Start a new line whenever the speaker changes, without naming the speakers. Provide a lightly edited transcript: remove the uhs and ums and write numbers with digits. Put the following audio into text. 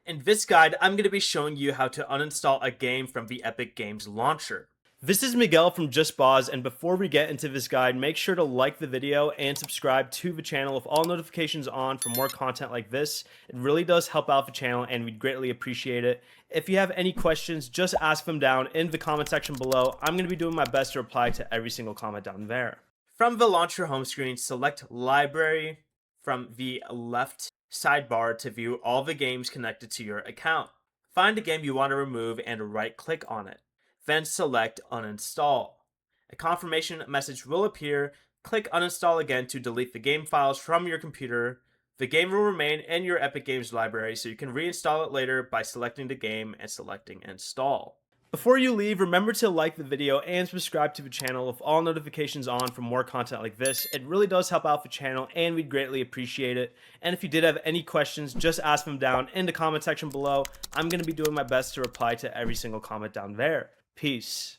In this guide, I'm going to be showing you how to uninstall a game from the Epic Games launcher. This is Miguel from Just Pause, and before we get into this guide, make sure to like the video and subscribe to the channel with all notifications on for more content like this. It really does help out the channel and we'd greatly appreciate it. If you have any questions, just ask them down in the comment section below. I'm going to be doing my best to reply to every single comment down there. From the launcher home screen, select Library from the left sidebar to view all the games connected to your account. Find a game you want to remove and right-click on it. Then select Uninstall. A confirmation message will appear. Click Uninstall again to delete the game files from your computer. The game will remain in your Epic Games library, so you can reinstall it later by selecting the game and selecting Install. Before you leave, remember to like the video and subscribe to the channel with all notifications on for more content like this. It really does help out the channel and we'd greatly appreciate it. And if you did have any questions, just ask them down in the comment section below. I'm going to be doing my best to reply to every single comment down there. Peace.